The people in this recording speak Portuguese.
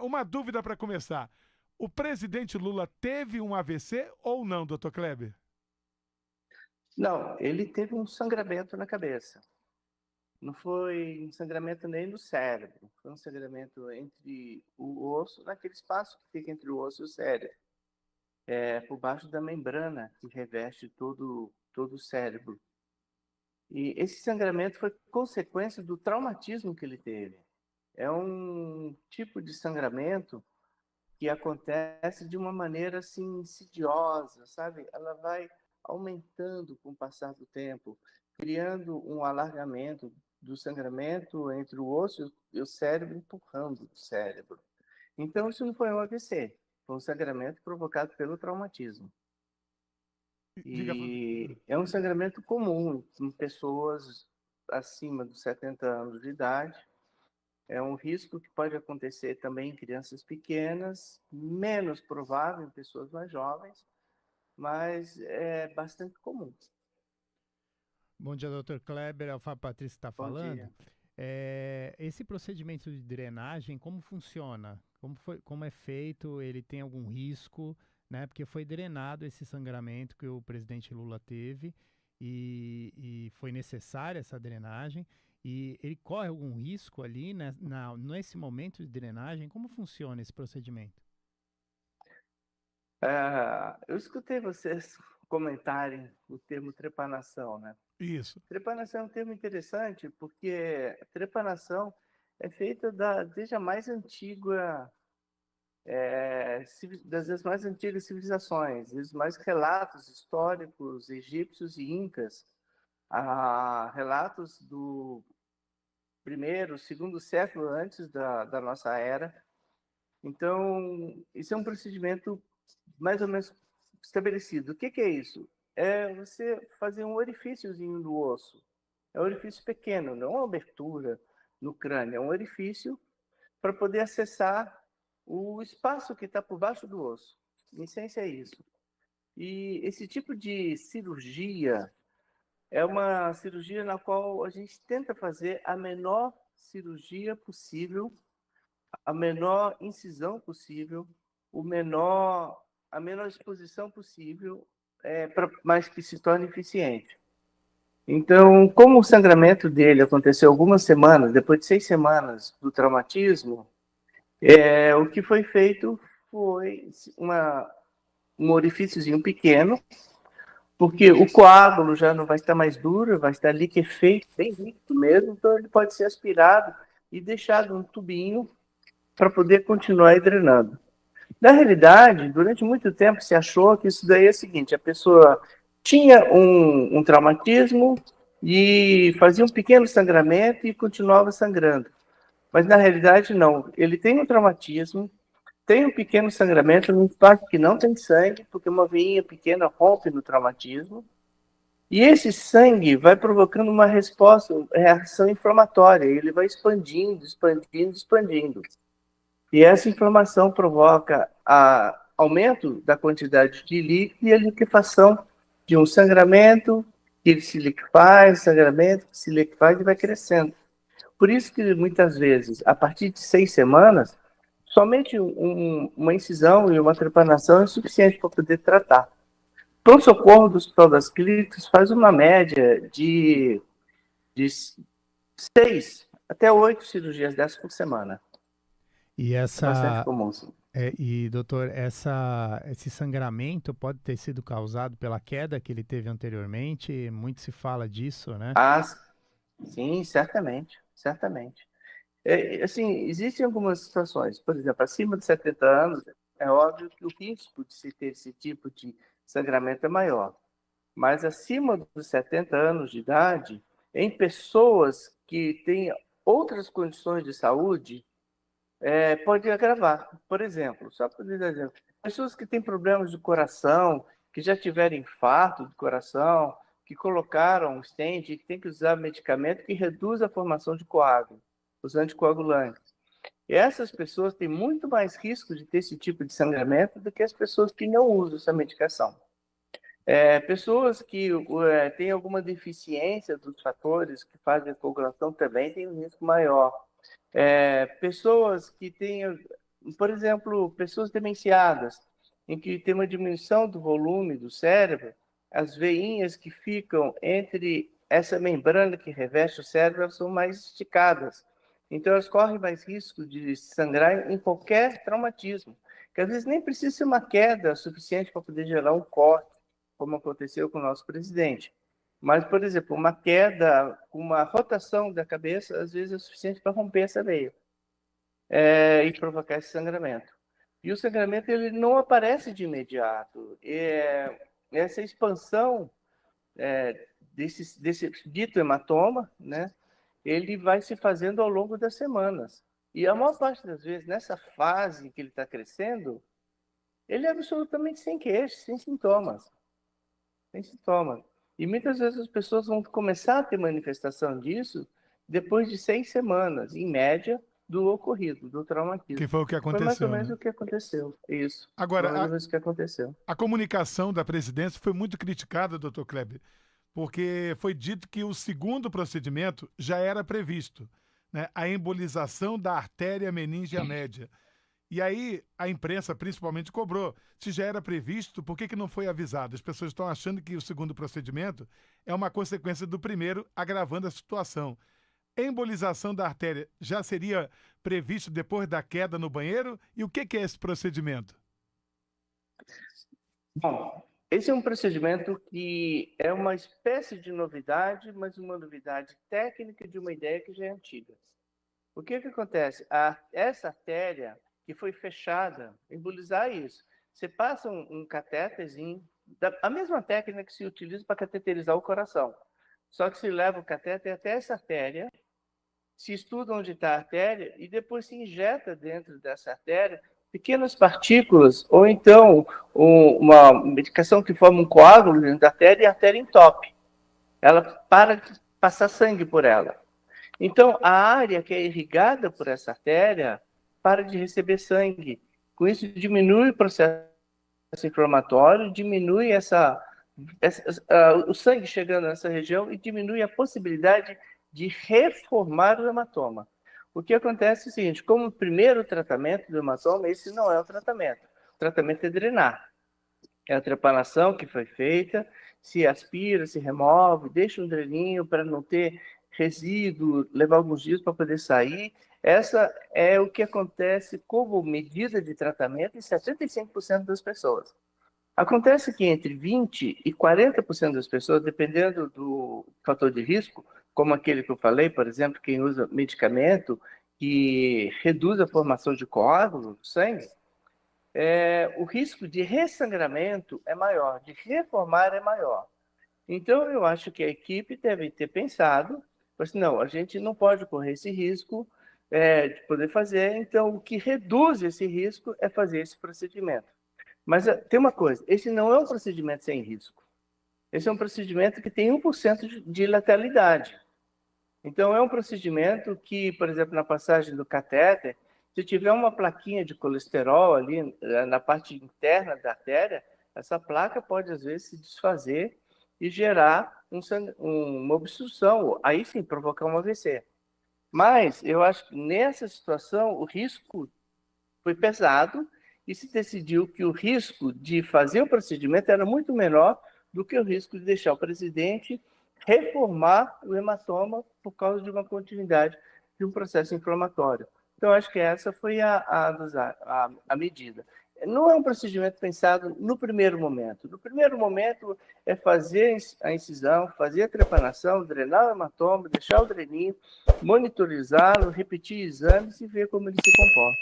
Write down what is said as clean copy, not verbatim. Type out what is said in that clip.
uma dúvida para começar. O presidente Lula teve um AVC ou não, doutor Kleber? Não, ele teve um sangramento na cabeça. Não foi um sangramento nem no cérebro, foi um sangramento entre o osso, naquele espaço que fica entre o osso e o cérebro, por baixo da membrana que reveste todo o cérebro. E esse sangramento foi consequência do traumatismo que ele teve. É um tipo de sangramento que acontece de uma maneira assim insidiosa, sabe? Ela vai aumentando com o passar do tempo, criando um alargamento do sangramento entre o osso e o cérebro, empurrando o cérebro. Então, isso não foi um AVC, foi um sangramento provocado pelo traumatismo. Diga. E é um sangramento comum em pessoas acima dos 70 anos de idade. É um risco que pode acontecer também em crianças pequenas, menos provável em pessoas mais jovens, mas é bastante comum. Bom dia, doutor Kleber. É o Fábio Patrício está Bom falando. dia. Esse procedimento de drenagem, como funciona? Como é feito? Ele tem algum risco? Né? Porque foi drenado esse sangramento que o presidente Lula teve e foi necessária essa drenagem. E ele corre algum risco ali, né, nesse momento de drenagem? Como funciona esse procedimento? Eu escutei vocês comentarem o termo trepanação, né? Isso. Trepanação é um termo interessante porque trepanação é feita desde a mais antiga, das mais antigas civilizações, dos mais relatos históricos egípcios e incas, há relatos do primeiro, segundo século antes da nossa era. Então, isso é um procedimento mais ou menos estabelecido. O que é isso? É você fazer um orifíciozinho no osso. É um orifício pequeno, não uma abertura no crânio, é um orifício para poder acessar o espaço que está por baixo do osso. Em essência é isso. E esse tipo de cirurgia é uma cirurgia na qual a gente tenta fazer a menor cirurgia possível, a menor incisão possível, a menor exposição possível, mas que se torne eficiente. Então, como o sangramento dele aconteceu algumas semanas, depois de 6 semanas do traumatismo, o que foi feito foi um orifíciozinho pequeno, porque o coágulo já não vai estar mais duro, vai estar liquefeito, bem líquido mesmo, então ele pode ser aspirado e deixado num tubinho para poder continuar drenando. Na realidade, durante muito tempo se achou que isso daí é o seguinte, a pessoa tinha um traumatismo e fazia um pequeno sangramento e continuava sangrando. Mas na realidade não, ele tem um traumatismo, tem um pequeno sangramento, no impacto que não tem sangue, porque uma veinha pequena rompe no traumatismo, e esse sangue vai provocando uma resposta, reação inflamatória, ele vai expandindo, expandindo, expandindo. E essa inflamação provoca aumento da quantidade de líquido e a liquefação de um sangramento que se liquefaz, sangramento que se liquefaz e vai crescendo. Por isso que muitas vezes, a partir de 6 semanas, somente uma incisão e uma trepanação é suficiente para poder tratar. O pronto-socorro do Hospital das Clínicas faz uma média de 6 até 8 cirurgias dessas por semana. E É bastante essa comum, sim. doutor, esse sangramento pode ter sido causado pela queda que ele teve anteriormente? Muito se fala disso, né? Ah, sim, certamente, certamente. Assim, existem algumas situações, por exemplo, acima de 70 anos, é óbvio que o risco de se ter esse tipo de sangramento é maior. Mas acima dos 70 anos de idade, em pessoas que têm outras condições de saúde, pode agravar. Por exemplo, só para dar exemplo, pessoas que têm problemas de coração, que já tiveram infarto do coração, que colocaram um stent, que tem que usar medicamento que reduz a formação de coágulo, os anticoagulantes. E essas pessoas têm muito mais risco de ter esse tipo de sangramento do que as pessoas que não usam essa medicação. Pessoas que têm alguma deficiência dos fatores que fazem a coagulação também têm um risco maior. Pessoas que têm por exemplo, pessoas demenciadas, em que tem uma diminuição do volume do cérebro, as veinhas que ficam entre essa membrana que reveste o cérebro são mais esticadas. Então, elas correm mais risco de sangrar em qualquer traumatismo, que às vezes nem precisa ser uma queda suficiente para poder gerar um corte, como aconteceu com o nosso presidente. Mas, por exemplo, uma queda, uma rotação da cabeça, às vezes é suficiente para romper essa veia e provocar esse sangramento. E o sangramento ele não aparece de imediato. Essa expansão desse dito hematoma, né, ele vai se fazendo ao longo das semanas. E a maior parte das vezes, nessa fase que ele está crescendo, ele é absolutamente sem queixo, sem sintomas. Sem sintomas. E muitas vezes as pessoas vão começar a ter manifestação disso depois de 6 semanas, em média, do ocorrido, do traumatismo. Que foi o que aconteceu. Foi mais ou menos né? o que aconteceu. Isso. Agora, mais ou menos o que aconteceu. A comunicação da presidência foi muito criticada, doutor Kleber, porque foi dito que o segundo procedimento já era previsto, né? A embolização da artéria meningea média. E aí a imprensa principalmente cobrou. Se já era previsto, por que não foi avisado? As pessoas estão achando que o segundo procedimento é uma consequência do primeiro, agravando a situação. Embolização da artéria já seria previsto depois da queda no banheiro? E o que é esse procedimento? Bom, esse é um procedimento que é uma espécie de novidade, mas uma novidade técnica de uma ideia que já é antiga. O que acontece? Essa artéria que foi fechada, embolizar isso. Você passa um catéterzinho, a mesma técnica que se utiliza para cateterizar o coração. Só que se leva o catéter até essa artéria, se estuda onde está a artéria e depois se injeta dentro dessa artéria pequenas partículas, ou então uma medicação que forma um coágulo dentro da artéria e a artéria entope. Ela para de passar sangue por ela. Então, a área que é irrigada por essa artéria para de receber sangue. Com isso, diminui o processo inflamatório, diminui o sangue chegando nessa região e diminui a possibilidade de reformar o hematoma. O que acontece é o seguinte, como o primeiro tratamento do hematoma, esse não é o tratamento. O tratamento é drenar. É a trepanação que foi feita, se aspira, se remove, deixa um dreninho para não ter resíduo, levar alguns dias para poder sair. Essa é o que acontece como medida de tratamento em 75% das pessoas. Acontece que entre 20% e 40% das pessoas, dependendo do fator de risco, como aquele que eu falei, por exemplo, quem usa medicamento que reduz a formação de coágulo no sangue, o risco de ressangramento é maior, de reformar é maior. Então, eu acho que a equipe deve ter pensado, assim, não, a gente não pode correr esse risco de poder fazer, então o que reduz esse risco é fazer esse procedimento. Mas tem uma coisa, esse não é um procedimento sem risco. Esse é um procedimento que tem 1% de letalidade. Então, é um procedimento que, por exemplo, na passagem do catéter, se tiver uma plaquinha de colesterol ali na parte interna da artéria, essa placa pode, às vezes, se desfazer e gerar uma obstrução, aí sim, provocar um AVC. Mas eu acho que nessa situação o risco foi pesado e se decidiu que o risco de fazer o procedimento era muito menor do que o risco de deixar o presidente reformar o hematoma por causa de uma continuidade de um processo inflamatório. Então, acho que essa foi a medida. Não é um procedimento pensado no primeiro momento. No primeiro momento é fazer a incisão, fazer a trepanação, drenar o hematoma, deixar o dreninho, monitorizá-lo, repetir exames e ver como ele se comporta.